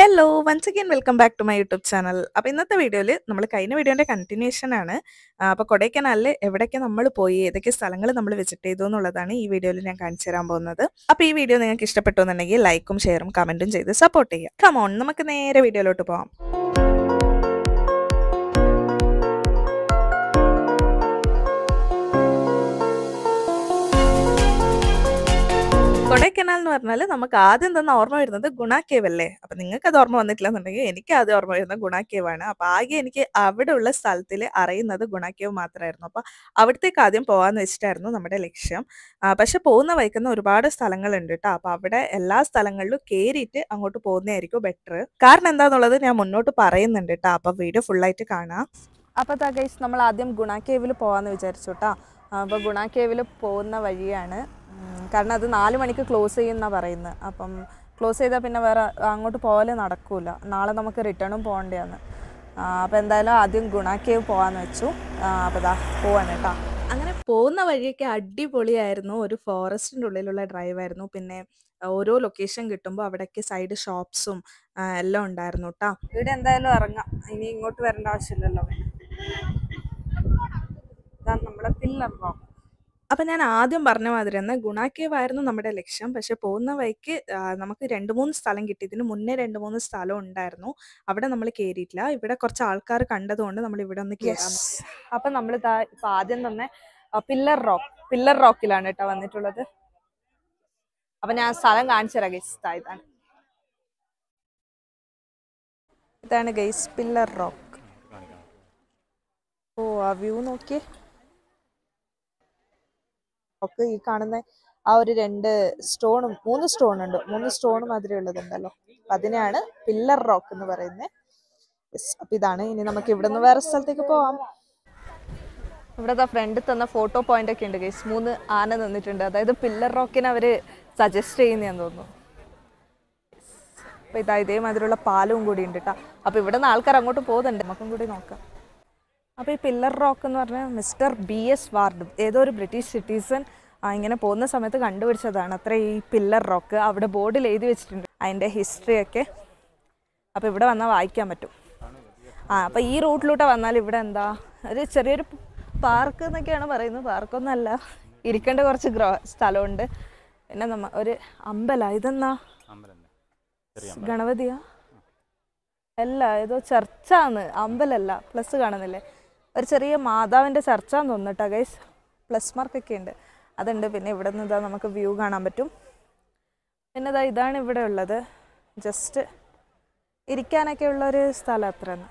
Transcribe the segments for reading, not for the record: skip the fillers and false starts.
Hello once again welcome back to my YouTube channel. അപ്പോൾ ഇന്നത്തെ വീഡിയോയിൽ നമ്മൾ കഴിഞ്ഞ വീഡിയോൻ്റെ കണ്ടിന്യൂഷൻ ആണ്. അപ്പോൾ കൊടൈക്കനാലിൽ എവിടെയൊക്കെ നമ്മൾ പോയി ഏതൊക്കെ സ്ഥലങ്ങൾ നമ്മൾ വിസിറ്റ് ചെയ്തു എന്നുള്ളതാണ് ഈ വീഡിയോയിൽ ഞാൻ കാണിച്ചു തരാൻ പോകുന്നത്. അപ്പോൾ ഈ വീഡിയോ നിങ്ങൾക്ക് ഇഷ്ടപ്പെട്ടു എന്നുണ്ടെങ്കിൽ ലൈക്കും ഷെയറും കമൻറ്റും ചെയ്ത് സപ്പോർട്ട് ചെയ്യുക. കമോൺ, നമുക്ക് നേരെ വീഡിയോയിലോട്ട് പോകാം. കൊടൈക്കനാൽ എന്ന് പറഞ്ഞാൽ നമുക്ക് ആദ്യം തന്നെ ഓർമ്മ വരുന്നത് ഗുണ കേവ് അല്ലേ. അപ്പം നിങ്ങൾക്ക് അത് ഓർമ്മ വന്നിട്ടില്ല എന്നുണ്ടെങ്കിൽ എനിക്ക് ആദ്യം ഓർമ്മ വരുന്നത് ഗുണ കേവ് ആണ്. അപ്പോൾ ആകെ എനിക്ക് അവിടെ ഉള്ള സ്ഥലത്തിൽ അറിയുന്നത് ഗുണ കേവ് മാത്രമായിരുന്നു. അപ്പോൾ അവിടത്തേക്ക് ആദ്യം പോകാമെന്ന് വെച്ചിട്ടായിരുന്നു നമ്മുടെ ലക്ഷ്യം. പക്ഷെ പോകുന്ന വഴിക്കുന്ന ഒരുപാട് സ്ഥലങ്ങളുണ്ട് കേട്ടോ. അപ്പോൾ അവിടെ എല്ലാ സ്ഥലങ്ങളിലും കയറിയിട്ട് അങ്ങോട്ട് പോകുന്നതായിരിക്കും ബെറ്റർ. കാരണം എന്താണെന്നുള്ളത് ഞാൻ മുന്നോട്ട് പറയുന്നുണ്ട് കേട്ടോ. അപ്പോൾ വീഡിയോ ഫുള്ളായിട്ട് കാണാം. അപ്പോൾ ഗൈസ്, നമ്മൾ ആദ്യം ഗുണ കേവിൽ പോകാമെന്ന് വിചാരിച്ചു കേട്ടോ. അപ്പോൾ ഗുണ കേവിൽ പോകുന്ന വഴിയാണ്. കാരണം അത് 4 മണിക്ക് ക്ലോസ് ചെയ്യുമെന്നാണ് പറയുന്നത്. അപ്പം ക്ലോസ് ചെയ്താൽ പിന്നെ വേറെ അങ്ങോട്ട് പോകല് നടക്കില്ല. നാളെ നമുക്ക് റിട്ടേണും പോകേണ്ടതാണ്. അപ്പോൾ എന്തായാലും ആദ്യം ഗുണ കേവ് പോകാമെന്ന് വെച്ചു. അപ്പോൾ ഇതാ പോവാണ് കേട്ടോ. അങ്ങനെ പോകുന്ന വഴിയൊക്കെ അടിപൊളിയായിരുന്നു. ഒരു ഫോറസ്റ്റിൻ്റെ ഉള്ളിലുള്ള ഡ്രൈവായിരുന്നു. പിന്നെ ഓരോ ലൊക്കേഷൻ കിട്ടുമ്പോൾ അവിടേക്ക് സൈഡ് ഷോപ്സും എല്ലാം ഉണ്ടായിരുന്നു കേട്ടോ. ഇവിടെ എന്തായാലും ഇറങ്ങാം, ഇനി ഇങ്ങോട്ട് വരേണ്ട ആവശ്യമില്ലല്ലോ. ഇതാണ് നമ്മുടെ പില്ലർ റോക്ക്. അപ്പം ഞാൻ ആദ്യം പറഞ്ഞ മാതിരി തന്നെ ഗുണ കേവ് ആയിരുന്നു നമ്മുടെ ലക്ഷ്യം. പക്ഷെ പോകുന്ന വഴിക്ക് നമുക്ക് 2-3 സ്ഥലം കിട്ടി. ഇതിന് മുന്നേ 2-3 സ്ഥലം ഉണ്ടായിരുന്നു. അവിടെ നമ്മൾ കയറിയിട്ടില്ല. ഇവിടെ കുറച്ച് ആൾക്കാർ കണ്ടതുകൊണ്ട് നമ്മൾ ഇവിടെ ഒന്ന് കയറാം. അപ്പം നമ്മൾ ഇപ്പം ആദ്യം തന്നെ പില്ലർ റോക്കിലാണ് കേട്ടോ വന്നിട്ടുള്ളത്. അപ്പം ഞാൻ സ്ഥലം കാണിച്ചു തരാം ഗൈസ്. ഇതാണ് ഗൈസ് പില്ലർ റോക്ക്. ഓ, ആ വ്യൂ നോക്കിയേ. ഒക്കെ ഈ കാണുന്ന ആ ഒരു 3 സ്റ്റോൺ ഉണ്ട്. 3 സ്റ്റോൺ മാതിരി ഉള്ളതുണ്ടല്ലോ. അപ്പൊ അതിനെയാണ് പില്ലർ റോക്ക് എന്ന് പറയുന്നത്. അപ്പൊ ഇതാണ്. ഇനി നമുക്ക് ഇവിടെ നിന്ന് വേറെ സ്ഥലത്തേക്ക് പോവാം. ഇവിടത്തെ ഫ്രണ്ടിൽ തന്ന ഫോട്ടോ പോയിന്റ് ഒക്കെ ഉണ്ട് ഗൈസ്. 3 ആന നിന്നിട്ടുണ്ട്. അതായത് പില്ലർ റോക്കിനെ അവര് സജസ്റ്റ് ചെയ്യുന്നതാന്ന് തോന്നുന്നു. അപ്പൊ ഇതേമാതിരിയുള്ള പാലവും കൂടി ഉണ്ട് കേട്ടോ. അപ്പൊ ഇവിടെ നിന്ന് ആൾക്കാർ അങ്ങോട്ട് പോകുന്നുണ്ട്. നമുക്കും കൂടി നോക്കാം. അപ്പോൾ ഈ പില്ലർ റോക്ക് എന്ന് പറഞ്ഞാൽ മിസ്റ്റർ BS വാർഡ്, ഏതോ ഒരു ബ്രിട്ടീഷ് സിറ്റിസൺ ഇങ്ങനെ പോകുന്ന സമയത്ത് കണ്ടുപിടിച്ചതാണ് അത്ര ഈ പില്ലർ റോക്ക്. അവിടെ ബോർഡിൽ എഴുതി വെച്ചിട്ടുണ്ട് അതിൻ്റെ ഹിസ്റ്ററിയൊക്കെ. അപ്പോൾ ഇവിടെ വന്നാൽ വായിക്കാൻ പറ്റും. അപ്പോൾ ഈ റൂട്ടിലൂടെ വന്നാൽ ഇവിടെ എന്താ ഒരു ചെറിയൊരു പാർക്ക് എന്നൊക്കെയാണ് പറയുന്നത്. പാർക്കൊന്നുമല്ല, ഇരിക്കേണ്ട കുറച്ച് സ്ഥലമുണ്ട്. പിന്നെ ഒരു അമ്പലം. ഇതെന്നാ ഗണപതിയാ? അല്ല, ഏതോ ചർച്ചാന്ന്. അമ്പലല്ല. പ്ലസ് കാണുന്നില്ലേ? ഒരു ചെറിയ മാതാവിൻ്റെ ചർച്ചാന്ന് തോന്നുന്നു കേട്ടോ ഗൈസ്. പ്ലസ് മാർക്കൊക്കെ ഉണ്ട്, അതുണ്ട്. പിന്നെ ഇവിടെ നിന്ന് നമുക്ക് വ്യൂ കാണാൻ പറ്റും. പിന്നെ ഇതാണ് ഇവിടെ ഉള്ളത്. ജസ്റ്റ് ഇരിക്കാനൊക്കെ ഉള്ളൊരു സ്ഥലം. അത്ര തന്നെ,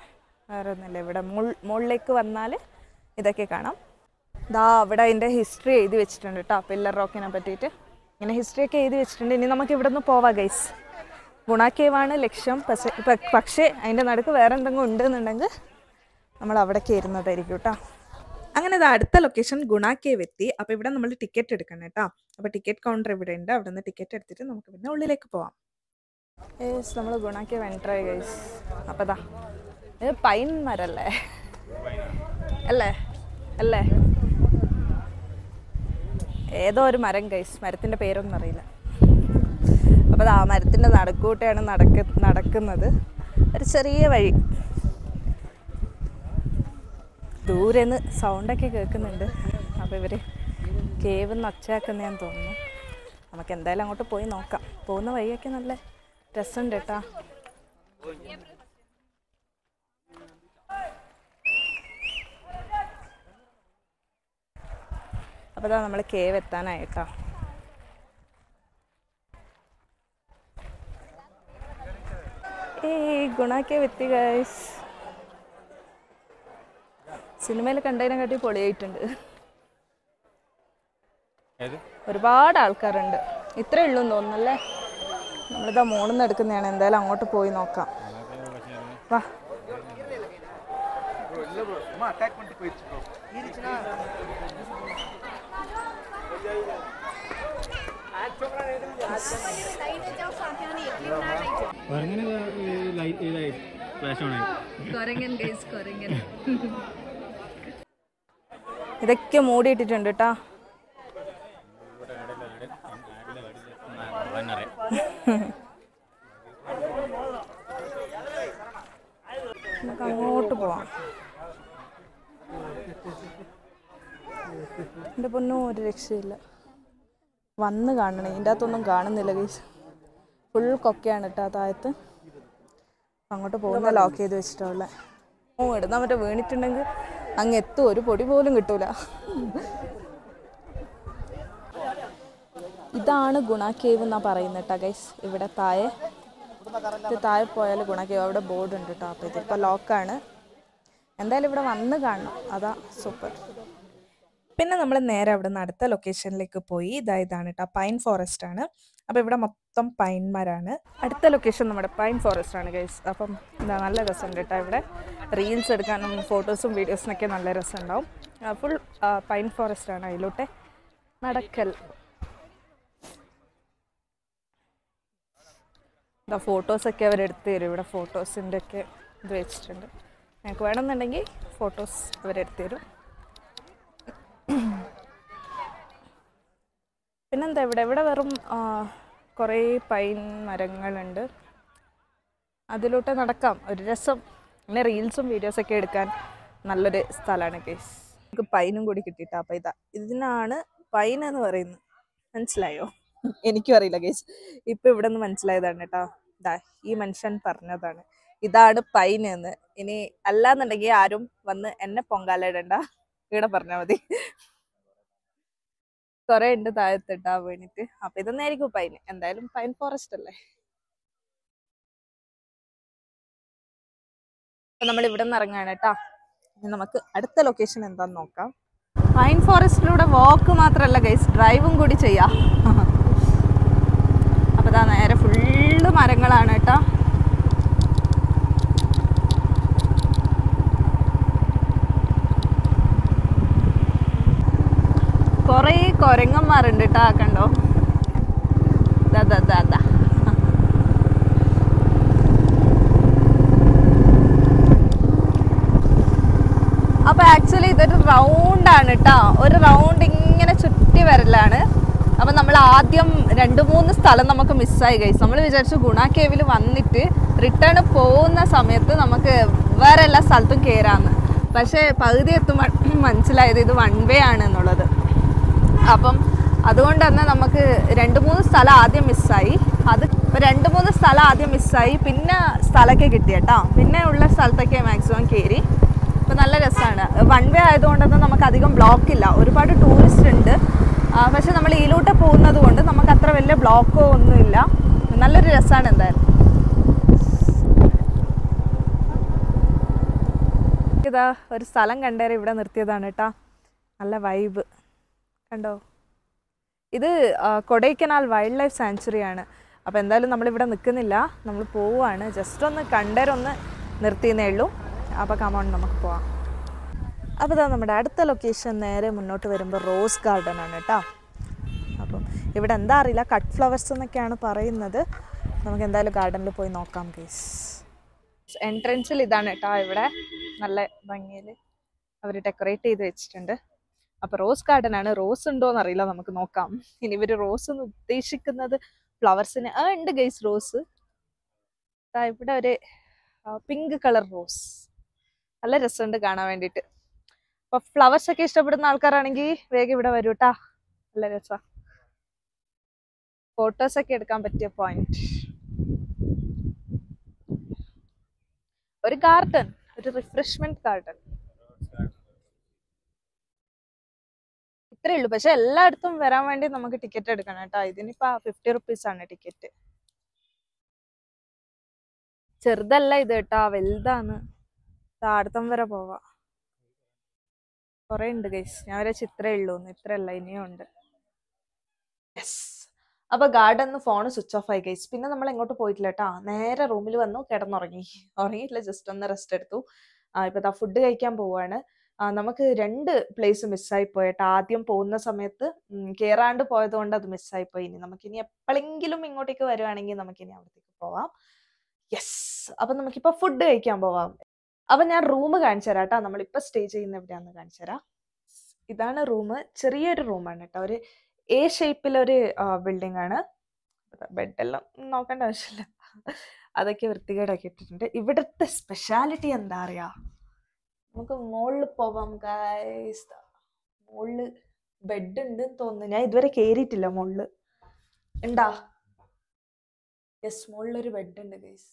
വേറെ ഒന്നുമില്ല. ഇവിടെ മുകളിലേക്ക് വന്നാൽ ഇതൊക്കെ കാണാം. അവിടെ അതിൻ്റെ ഹിസ്റ്ററി എഴുതി വെച്ചിട്ടുണ്ട് കേട്ടോ, പില്ലർ റോക്കിനെ പറ്റിയിട്ട്. ഇങ്ങനെ ഹിസ്റ്ററിയൊക്കെ എഴുതി വെച്ചിട്ടുണ്ട്. ഇനി നമുക്ക് ഇവിടെ നിന്ന് പോവാം ഗൈസ്. ഗുണ കേവാണ് ലക്ഷ്യം. പക്ഷേ അതിൻ്റെ നടുക്ക് വേറെ എന്തെങ്കിലും ഉണ്ടെന്നുണ്ടെങ്കിൽ നമ്മൾ അവിടെ കയറുന്നതായിരിക്കും കേട്ടോ. അങ്ങനെ അടുത്ത ലൊക്കേഷൻ ഗുണ കേവ് എത്തി. അപ്പോൾ ഇവിടെ നമ്മൾ ടിക്കറ്റ് എടുക്കണം കേട്ടോ. അപ്പോൾ ടിക്കറ്റ് കൗണ്ടർ ഇവിടെ ഉണ്ട്. അവിടെ നിന്ന് ടിക്കറ്റ് എടുത്തിട്ട് നമുക്ക് പിന്നെ ഉള്ളിലേക്ക് പോവാം. നമ്മൾ ഗുണ കേവ് എൻ്റർ ആയി ഗൈസ്. അപ്പോൾ ഇത് പൈൻ മരല്ലേ? അല്ലേ ഏതോ ഒരു മരം ഗൈസ്. മരത്തിൻ്റെ പേരൊന്നും അറിയില്ല. അപ്പോൾ ആ മരത്തിൻ്റെ നടുക്കൂട്ടെയാണ് നടക്കുന്നത്. ഒരു ചെറിയ വഴി. ദൂരെ നിന്ന് സൗണ്ടൊക്കെ കേൾക്കുന്നുണ്ട്. അപ്പോൾ ഇവർ കേവ് നിന്ന് ഒച്ചയാക്കുന്നതാന്ന് തോന്നുന്നു. നമുക്ക് എന്തായാലും അങ്ങോട്ട് പോയി നോക്കാം. പോകുന്ന വഴിയൊക്കെ നല്ല രസമുണ്ട് കേട്ടോ. അപ്പോൾ നമ്മൾ കേവ് എത്താനായിട്ടോ. ഗുണ കേവ് എത്തി ഗൈസ്. സിനിമയിൽ കണ്ടതിനെക്കാട്ടി പൊളിയായിട്ടുണ്ട്. ഒരുപാട് ആൾക്കാരുണ്ട്. ഇത്രേ ഉള്ളൂ എന്ന് തോന്നുന്നല്ലേ. നമ്മളിതാ മോളിൽ നിന്ന് എടുക്കുന്നതാണ്. എന്തായാലും അങ്ങോട്ട് പോയി നോക്കാം. വാ. ഇതൊക്കെ മൂടിയിട്ടിട്ടുണ്ട് കേട്ടോ. നമുക്ക് അങ്ങോട്ട് പോവാം. എൻ്റെ പൊന്നും ഒരു രക്ഷയില്ല. വന്ന് കാണണേ. ഇതിൻ്റെ അകത്തൊന്നും കാണുന്നില്ല ഗൈസ്. ഫുൾ കൊക്കയാണ് കേട്ടോ താഴത്ത്. അങ്ങോട്ട് പോകുന്ന ലോക്ക് ചെയ്ത് വെച്ചിട്ടുള്ള. ഇടുന്ന മറ്റേ വീണിട്ടുണ്ടെങ്കിൽ അങ്ങ് എത്തും, ഒരു പൊടി പോലും കിട്ടൂല. ഇതാണ് ഗുണ കേവ് എന്നാണ് പറയുന്നത് കേട്ടോ ഗൈസ്. ഇവിടെ താഴെ പോയാൽ ഗുണ കേവ്, അവിടെ ബോർഡ് ഉണ്ട് കേട്ടോ. അപ്പോൾ ഇതിപ്പോൾ ലോക്കാണ്. എന്തായാലും ഇവിടെ വന്ന് കാണണം, അതാ സൂപ്പർ. പിന്നെ നമ്മൾ നേരെ അവിടെ നിന്ന് അടുത്ത ലൊക്കേഷനിലേക്ക് പോയി. ഇതാണ് കേട്ടോ, പൈൻ ഫോറസ്റ്റ് ആണ്. അപ്പോൾ ഇവിടെ മൊത്തം പൈൻമാരാണ്. അടുത്ത ലൊക്കേഷൻ നമ്മുടെ പൈൻ ഫോറസ്റ്റ് ആണ് ഗൈസ്. അപ്പം എന്താ നല്ല രസമുണ്ട് കേട്ടോ. ഇവിടെ റീൽസ് എടുക്കാനും ഫോട്ടോസും വീഡിയോസിനൊക്കെ നല്ല രസമുണ്ടാവും. ഫുൾ പൈൻ ഫോറസ്റ്റ് ആണ്. അതിലോട്ട് നടക്കൽ. ഫോട്ടോസൊക്കെ അവരെടുത്ത് തരും. ഇവിടെ ഫോട്ടോസിൻ്റെ ഒക്കെ ഇത് വെച്ചിട്ടുണ്ട്. ഞങ്ങൾക്ക് വേണമെന്നുണ്ടെങ്കിൽ ഫോട്ടോസ് അവരെടുത്ത് തരും. പിന്നെന്താ ഇവിടെ വെറും കുറേ പൈൻ മരങ്ങളുണ്ട്. അതിലോട്ട് നടക്കാം, ഒരു രസം. പിന്നെ റീൽസും വീഡിയോസൊക്കെ എടുക്കാൻ നല്ലൊരു സ്ഥലമാണ് ഗൈസ്. നമുക്ക് പൈനും കൂടി കിട്ടിയിട്ടാ. അപ്പം ഇതിനാണ് പൈൻ എന്ന് പറയുന്നത്. മനസ്സിലായോ? എനിക്കും അറിയില്ല ഗൈസ്. ഇപ്പം ഇവിടെ നിന്ന് മനസ്സിലായതാണ് കേട്ടോ. ഈ മനുഷ്യൻ പറഞ്ഞതാണ് ഇതാണ് പൈൻ എന്ന്. ഇനി അല്ലാന്നുണ്ടെങ്കിൽ ആരും വന്ന് എന്നെ പൊങ്കാലയിടണ്ട, ഇവിടെ പറഞ്ഞാൽ മതി. കുറെ ഉണ്ട് താഴത്തിട്ടാ വീണിട്ട്. അപ്പൊ ഇതൊന്നായിരിക്കും പൈൻ. എന്തായാലും പൈൻ ഫോറസ്റ്റ് അല്ലേ. അപ്പൊ നമ്മൾ ഇവിടെ നിന്ന് ഇറങ്ങാണ് കേട്ടാ. ഇനി നമുക്ക് അടുത്ത ലൊക്കേഷൻ എന്താന്ന് നോക്കാം. പൈൻ ഫോറസ്റ്റിലൂടെ വാക്ക് മാത്രല്ല ഗൈസ്, ഡ്രൈവും കൂടി ചെയ്യാം. അപ്പൊ ഇതാ നേരെ ഫുള്ള് മരങ്ങളാണ് കേട്ടാ. കൊറേ കൊരങ്ങന്മാരുണ്ട് കേട്ടാ. കണ്ടോ? അപ്പൊ ആക്ച്വലി ഇതൊരു റൗണ്ടാണ് കേട്ടോ. ഒരു റൗണ്ട് ഇങ്ങനെ ചുറ്റി വരലാണ്. അപ്പൊ നമ്മൾ ആദ്യം 2-3 സ്ഥലം നമുക്ക് മിസ്സായി ഗൈസ്. നമ്മൾ വിചാരിച്ചു ഗുണ കേവിൽ വന്നിട്ട് റിട്ടേൺ പോകുന്ന സമയത്ത് നമുക്ക് വേറെ എല്ലാ സ്ഥലത്തും കയറാന്ന്. പക്ഷെ പകുതി എത്തുമ്പോൾ മനസ്സിലായത് ഇത് 1 വേ ആണ് എന്നുള്ളത്. അപ്പം അതുകൊണ്ട് തന്നെ നമുക്ക് 2-3 സ്ഥലം ആദ്യം മിസ്സായി. 2-3 സ്ഥലം ആദ്യം മിസ്സായി. പിന്നെ സ്ഥലമൊക്കെ കിട്ടി കേട്ടോ. പിന്നെ ഉള്ള സ്ഥലത്തൊക്കെ മാക്സിമം കയറി. അപ്പോൾ നല്ല രസമാണ്. 1 വേ ആയതുകൊണ്ട് തന്നെ നമുക്ക് അധികം ബ്ലോക്ക് ഇല്ല. ഒരുപാട് ടൂറിസ്റ്റ് ഉണ്ട്. പക്ഷെ നമ്മൾ ഇതിലോട്ട് പോകുന്നത് കൊണ്ട് നമുക്ക് അത്ര വലിയ ബ്ലോക്കോ ഒന്നുമില്ല. നല്ലൊരു രസമാണ് എന്തായാലും. ഇതാ ഒരു സ്ഥലം കണ്ടേരെ ഇവിടെ നിർത്തിയതാണ് കേട്ടോ. നല്ല വൈബ് കണ്ടോ. ഇത് കൊടൈക്കനാൽ വൈൽഡ് ലൈഫ് സാങ്ച്വറിയാണ്. അപ്പോൾ എന്തായാലും നമ്മളിവിടെ നിൽക്കുന്നില്ല, നമ്മൾ പോവുകയാണ്. ജസ്റ്റ് ഒന്ന് കണ്ടേരൊന്ന് നിർത്തിയെന്നേ ഉള്ളൂ. അപ്പോൾ കമോൺ നമുക്ക് പോവാം. അപ്പോൾ ഇതാ നമ്മുടെ അടുത്ത ലൊക്കേഷൻ നേരെ മുന്നോട്ട് വരുമ്പോൾ റോസ് ഗാർഡൻ ആണ് കേട്ടോ. അപ്പം ഇവിടെ എന്താ അറിയില്ല, കട്ട് ഫ്ലവേഴ്സ് എന്നൊക്കെയാണ് പറയുന്നത്. നമുക്ക് എന്തായാലും ഗാർഡനിൽ പോയി നോക്കാം ഗൈസ്. എൻട്രൻസിൽ ഇതാണ് കേട്ടോ. ഇവിടെ നല്ല ഭംഗിയിൽ അവർ ഡെക്കറേറ്റ് ചെയ്ത് വെച്ചിട്ടുണ്ട്. അപ്പോൾ റോസ് ഗാർഡൻ ആണ്. റോസ് ഉണ്ടോയെന്ന് അറിയില്ല, നമുക്ക് നോക്കാം. ഇനി ഇവർ റോസ് എന്ന് ഉദ്ദേശിക്കുന്നത് ഫ്ലവേഴ്സിന് ഉണ്ട് ഗൈസ്. റോസ് ഇവിടെ ഒരു പിങ്ക് കളർ റോസ്, നല്ല രസമുണ്ട് കാണാൻ വേണ്ടിയിട്ട്. അപ്പോൾ ഫ്ലവേഴ്സ് ഒക്കെ ഇഷ്ടപ്പെടുന്ന ആൾക്കാരാണെങ്കിൽ വേഗം ഇവിടെ വരൂ കേട്ടാ. നല്ല രസമാണ്, ഫോട്ടോസൊക്കെ എടുക്കാൻ പറ്റിയ പോയിന്റ്. ഒരു ഗാർഡൻ, ഒരു റിഫ്രഷ്മെന്റ് ഗാർഡൻ ഇത്രേ ഉള്ളൂ. പക്ഷെ എല്ലായിടത്തും വരാൻ വേണ്ടി നമുക്ക് ടിക്കറ്റ് എടുക്കണം കേട്ടോ. ഇതിനിപ്പോ 50 റുപ്പീസ് ആണ് ടിക്കറ്റ്. ചെറുതല്ല ഇത് കേട്ടോ, വലുതാണ്. താഴത്തം വരെ പോവാ. കുറെ ഉണ്ട് ഗൈസ്. ഞാൻ വരെ ഇത്രേ ഉള്ളൂ, ഇത്രയല്ല ഇനിയും ഉണ്ട്. യെസ്. അപ്പൊ ഗാർഡൻ ഫോണ് സ്വിച്ച് ഓഫ് ആയി ഗൈസ്. പിന്നെ നമ്മൾ എങ്ങോട്ട് പോയിട്ടില്ല കേട്ടോ. നേരെ റൂമിൽ വന്നു, ഉറങ്ങിയിട്ടില്ല, ജസ്റ്റ് ഒന്ന് റെസ്റ്റ് എടുത്തു. ഇപ്പൊ ഫുഡ് കഴിക്കാൻ പോവാണ്. നമുക്ക് 2 പ്ലേസ് മിസ്സായി പോയിട്ട്. ആദ്യം പോകുന്ന സമയത്ത് കേറാണ്ട് പോയത് കൊണ്ട് അത് മിസ്സായി പോയി. ഇനി നമുക്കിനി എപ്പോഴെങ്കിലും ഇങ്ങോട്ടേക്ക് വരുവാണെങ്കിൽ നമുക്കിനി അവിടത്തേക്ക് പോവാം. യെസ്. അപ്പൊ നമുക്കിപ്പോ ഫുഡ് കഴിക്കാൻ പോവാം. അപ്പൊ ഞാൻ റൂം കാണിച്ചു തരാം കേട്ടോ. നമ്മളിപ്പോ സ്റ്റേ ചെയ്യുന്ന എവിടെയാന്ന് കാണിച്ചു തരാം. ഇതാണ് റൂം. ചെറിയൊരു റൂമാണ് കേട്ടോ. ഒരു A ഷേപ്പിലൊരു ബിൽഡിംഗ് ആണ്. ബെഡെല്ലാം നോക്കേണ്ട ആവശ്യമില്ല, അതൊക്കെ വൃത്തികേടാക്കി ഇട്ടിട്ടുണ്ട്. ഇവിടുത്തെ സ്പെഷ്യാലിറ്റി എന്താ അറിയാ, നമുക്ക് മുകളിൽ പോവാം ഗൈസ്. മുകളിൽ ബെഡ് ഉണ്ട് തോന്നുന്നു, ഞാൻ ഇതുവരെ കയറിയിട്ടില്ല. മുകളിൽ ഉണ്ടാ? യെസ്, മുകളിലൊരു ബെഡ് ഉണ്ട് ഗൈസ്.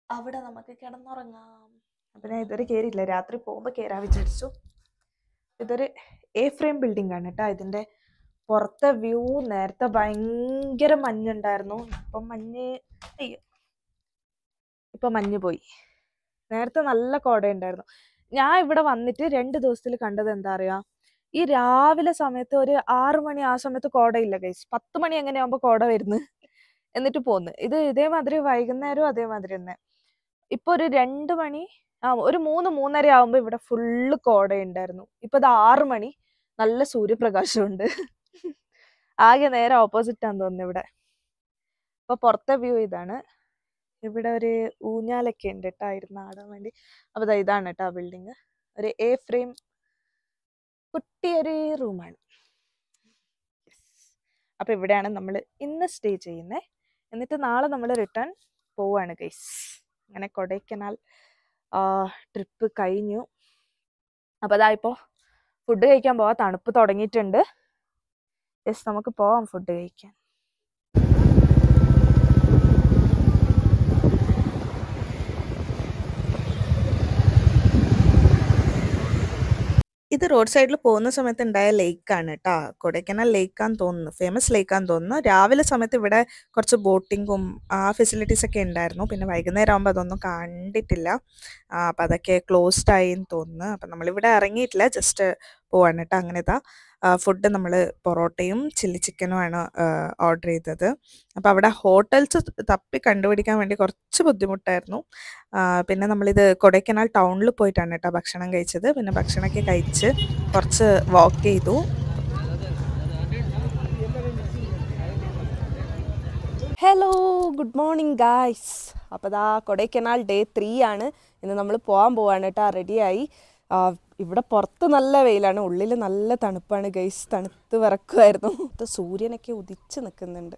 അവിടെ നമുക്ക് കിടന്നുറങ്ങാം. അപ്പം ഞാൻ ഇതുവരെ കയറിയില്ല, രാത്രി പോകുമ്പോൾ കയറാൻ വിചാരിച്ചു. ഇതൊരു A-frame ബിൽഡിംഗ് ആണ് കേട്ടോ. ഇതിൻ്റെ പുറത്തെ വ്യൂ, നേരത്തെ ഭയങ്കര മഞ്ഞുണ്ടായിരുന്നു, ഇപ്പം മഞ്ഞ് പോയി. നേരത്തെ നല്ല കോട ഉണ്ടായിരുന്നു. ഞാൻ ഇവിടെ വന്നിട്ട് 2 ദിവസത്തിൽ കണ്ടത് എന്താ അറിയാ, ഈ രാവിലെ സമയത്ത് ഒരു 6 മണി ആ സമയത്ത് കോടയില്ല ഗൈസ്. 10 മണി എങ്ങനെയാകുമ്പോൾ കോട വരുന്നു, എന്നിട്ട് പോന്ന്. ഇത് ഇതേമാതിരി വൈകുന്നേരവും അതേമാതിരി തന്നെ. ഇപ്പൊ ഒരു 2 മണി, ഒരു 3-3:30 ആകുമ്പോൾ ഇവിടെ ഫുള്ള് കോട ഉണ്ടായിരുന്നു. ഇപ്പൊ ഇത് 6 മണി, നല്ല സൂര്യപ്രകാശമുണ്ട്. ആകെ നേരെ ഓപ്പോസിറ്റ് ആണെന്ന് തോന്നുന്നു ഇവിടെ. അപ്പൊ പുറത്തെ വ്യൂ ഇതാണ്. ഇവിടെ ഒരു ഊഞ്ഞാലൊക്കെ ഉണ്ട് കേട്ടോ, ഇരുന്ന് ആടാൻ വേണ്ടി. അപ്പൊ ഇതാണ് കേട്ടോ ബിൽഡിങ്. ഒരു A-frame കുട്ടിയൊരു റൂമാണ്. അപ്പൊ ഇവിടെയാണ് നമ്മൾ ഇന്ന് സ്റ്റേ ചെയ്യുന്നത്. എന്നിട്ട് നാളെ നമ്മൾ റിട്ടേൺ പോവാണ് ഗൈസ്. അങ്ങനെ കൊടൈക്കനാൽ ട്രിപ്പ് കഴിഞ്ഞു. അപ്പോൾ അതാ ഇപ്പോൾ ഫുഡ് കഴിക്കാൻ പോവാം. തണുപ്പ് തുടങ്ങിയിട്ടുണ്ട്. യെസ്, നമുക്ക് പോവാം ഫുഡ് കഴിക്കാൻ. ഇത് റോഡ് സൈഡിൽ പോകുന്ന സമയത്ത് ഉണ്ടായ ലേക്കാണ് കേട്ടോ. കൊടൈക്കനാൽ ലേക്കാന്ന് തോന്നുന്നു, ഫേമസ് ലേക്കാന്ന് തോന്നുന്നു. രാവിലെ സമയത്ത് ഇവിടെ കുറച്ച് ബോട്ടിങ്ങും ആ ഫെസിലിറ്റീസ് ഒക്കെ ഉണ്ടായിരുന്നു. പിന്നെ വൈകുന്നേരം ആകുമ്പോൾ അതൊന്നും കണ്ടിട്ടില്ല. അപ്പം അതൊക്കെ ക്ലോസ്ഡ് ആയി എന്ന് തോന്നുന്നു. അപ്പം നമ്മളിവിടെ ഇറങ്ങിയിട്ടില്ല, ജസ്റ്റ് പോവാണ് കേട്ടോ. അങ്ങനത്തെ ഫുഡ് നമ്മൾ പൊറോട്ടയും ചില്ലി ചിക്കനുമാണ് ഓർഡർ ചെയ്തത്. അപ്പോൾ അവിടെ ഹോട്ടൽസ് തപ്പി കണ്ടുപിടിക്കാൻ വേണ്ടി കുറച്ച് ബുദ്ധിമുട്ടായിരുന്നു. പിന്നെ നമ്മളിത് കൊടൈക്കനാൽ ടൗണിൽ പോയിട്ടാണ് കേട്ടോ ഭക്ഷണം കഴിച്ചത്. പിന്നെ ഭക്ഷണമൊക്കെ കഴിച്ച് കുറച്ച് വാക്ക് ചെയ്തു. Hello, good morning guys. അപ്പോൾ ദാ കൊടൈക്കനാൽ ഡേ 3 ആണ്. ഇന്ന് നമ്മൾ പോവാണ് കേട്ടോ. റെഡിയായി. ഇവിടെ പുറത്ത് നല്ല വെയിലാണ്, ഉള്ളിൽ നല്ല തണുപ്പാണ് ഗൈസ്. തണുത്ത് വിറക്കുമായിരുന്നു. സൂര്യനൊക്കെ ഉദിച്ച് നിൽക്കുന്നുണ്ട്.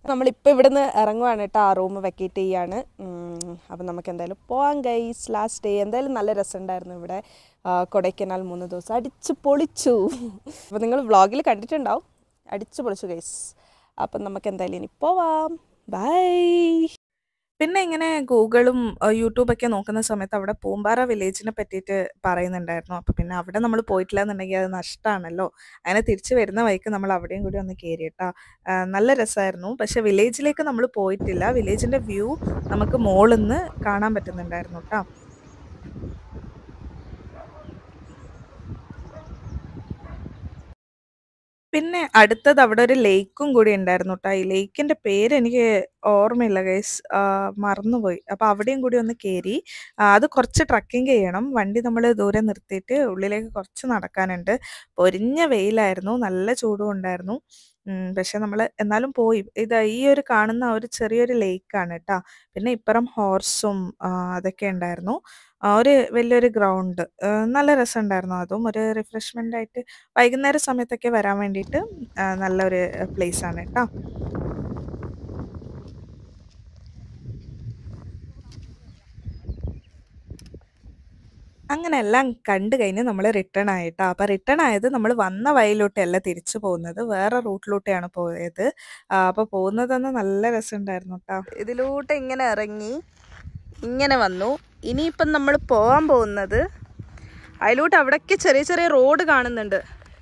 നമ്മളിപ്പോൾ ഇവിടുന്ന് ഇറങ്ങുവാണ് കേട്ടോ. ആ റൂം വെക്കേറ്റ് ചെയ്യാണ്. അപ്പം നമുക്ക് എന്തായാലും പോവാം ഗൈസ്. ലാസ്റ്റ് ഡേ എന്തായാലും നല്ല രസമുണ്ടായിരുന്നു ഇവിടെ. കൊടൈക്കനാൽ 3 ദിവസം അടിച്ച് പൊളിച്ചു. അപ്പോൾ നിങ്ങൾ വ്ളോഗിൽ കണ്ടിട്ടുണ്ടാവും, അടിച്ച് പൊളിച്ചു ഗൈസ്. അപ്പം നമുക്ക് എന്തായാലും ഇനി പോവാം. ബൈ. പിന്നെ ഇങ്ങനെ ഗൂഗിളും യൂട്യൂബൊക്കെ നോക്കുന്ന സമയത്ത് അവിടെ പൂമ്പാറ വില്ലേജിനെ പറ്റിയിട്ട് പറയുന്നുണ്ടായിരുന്നു. അപ്പോൾ പിന്നെ അവിടെ നമ്മൾ പോയിട്ടില്ല എന്നുണ്ടെങ്കിൽ അത് നഷ്ടമാണല്ലോ. അങ്ങനെ തിരിച്ചു വരുന്ന വഴിക്ക് നമ്മൾ അവിടെയും കൂടി ഒന്ന് കയറി കേട്ടോ. നല്ല രസമായിരുന്നു. പക്ഷെ വില്ലേജിലേക്ക് നമ്മൾ പോയിട്ടില്ല. വില്ലേജിൻ്റെ വ്യൂ നമുക്ക് മുകളിൽ നിന്ന് കാണാൻ പറ്റുന്നുണ്ടായിരുന്നു കേട്ടോ. പിന്നെ അടുത്തത് അവിടെ ഒരു ലേക്കും കൂടി ഉണ്ടായിരുന്നു കേട്ടോ. ഈ ലേക്കിൻ്റെ പേര് എനിക്ക് ഓർമ്മയില്ല ഗൈസ്, മറന്നുപോയി. അപ്പോൾ അവിടെയും കൂടി ഒന്ന് കയറി. അത് കുറച്ച് ട്രക്കിങ് ചെയ്യണം. വണ്ടി നമ്മൾ ദൂരെ നിർത്തിയിട്ട് ഉള്ളിലേക്ക് കുറച്ച് നടക്കാനുണ്ട്. പൊരിഞ്ഞ വെയിലായിരുന്നു, നല്ല ചൂടും ഉണ്ടായിരുന്നു. പക്ഷെ നമ്മൾ എന്നാലും പോയി. ഈ ഒരു കാണുന്ന ഒരു ചെറിയൊരു ലേക്കാണ് കേട്ടോ. പിന്നെ ഇപ്പുറം ഹോർസും അതൊക്കെ ഉണ്ടായിരുന്നു. ഒരു വലിയൊരു ഗ്രൗണ്ട്, നല്ല രസമുണ്ടായിരുന്നു. അതും ഒരു റിഫ്രഷ്മെൻ്റ് ആയിട്ട് വൈകുന്നേര സമയത്തൊക്കെ വരാൻ വേണ്ടിയിട്ട് നല്ലൊരു പ്ലേസാണ് കേട്ടോ. അങ്ങനെ എല്ലാം കണ്ടു കഴിഞ്ഞ് നമ്മൾ റിട്ടേൺ ആയിട്ടോ. അപ്പോൾ റിട്ടേൺ ആയത് നമ്മൾ വന്ന വഴിയിലോട്ടല്ല തിരിച്ചു പോകുന്നത്, വേറെ റൂട്ടിലോട്ടാണ് പോയത്. അപ്പോൾ പോകുന്നതെന്ന് നല്ല രസമുണ്ടായിരുന്നു കേട്ടോ. ഇതിലൂടെ ഇങ്ങനെ ഇറങ്ങി ഇങ്ങനെ വന്നു. ഇനിയിപ്പം നമ്മൾ പോകാൻ പോകുന്നത് അതിലോട്ട്. അവിടേക്ക് ചെറിയ ചെറിയ റോഡ് കാണുന്നുണ്ട്.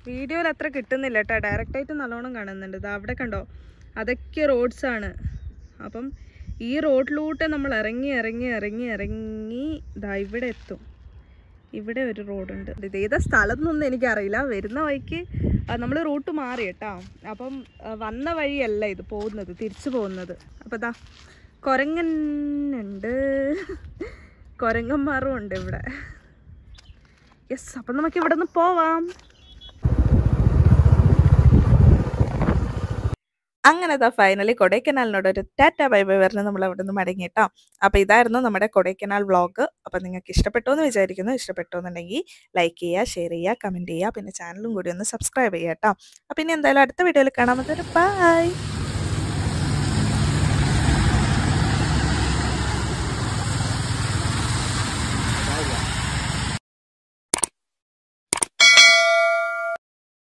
വീഡിയോയിൽ അത്ര കിട്ടുന്നില്ല കേട്ടോ, ഡയറക്റ്റായിട്ട് നല്ലോണം കാണുന്നുണ്ട്. ഇത് അവിടെ കണ്ടോ, അതൊക്കെ റോഡ്സാണ്. അപ്പം ഈ റോഡിലൂടെ നമ്മൾ ഇറങ്ങി ഇറങ്ങി ഇറങ്ങി ഇറങ്ങി ഇതാ ഇവിടെ എത്തും. ഇവിടെ ഒരു റോഡുണ്ട്. ഇത് ഏതാ സ്ഥലം എന്നൊന്നും എനിക്കറിയില്ല. വരുന്ന വഴിക്ക് നമ്മൾ റൂട്ട് മാറി കേട്ടോ. അപ്പം വന്ന വഴിയല്ല ഇത് പോകുന്നത്, തിരിച്ചു പോകുന്നത്. അപ്പം ഇതാ കുരങ്ങനുണ്ട്, കുരങ്ങന്മാരും ഉണ്ട് ഇവിടെ. യെസ്, അപ്പം നമുക്ക് ഇവിടെ നിന്ന് പോവാം. അങ്ങനെ ദാ ഫൈനലി കൊടൈക്കനാലിനോട് ഒരു ടാറ്റ ബൈ ബൈ പറഞ്ഞ് നമ്മൾ അവിടെ നിന്ന് മടങ്ങി ട്ടോ. അപ്പോൾ ഇതായിരുന്നു നമ്മുടെ കൊടൈക്കനാൽ വ്ളോഗ്. അപ്പോൾ നിങ്ങൾക്ക് ഇഷ്ടപ്പെട്ടു എന്ന് വിചാരിക്കുന്നു. ഇഷ്ടപ്പെട്ടു എന്നുണ്ടെങ്കിൽ ലൈക്ക് ചെയ്യുക, ഷെയർ ചെയ്യുക, കമൻറ്റ് ചെയ്യുക. പിന്നെ ചാനലും കൂടി ഒന്ന് സബ്സ്ക്രൈബ് ചെയ്യുക ട്ടോ. അപ്പോൾ ഇനി എന്തായാലും അടുത്ത വീഡിയോയിൽ കാണാം. അതൊരു ബൈ.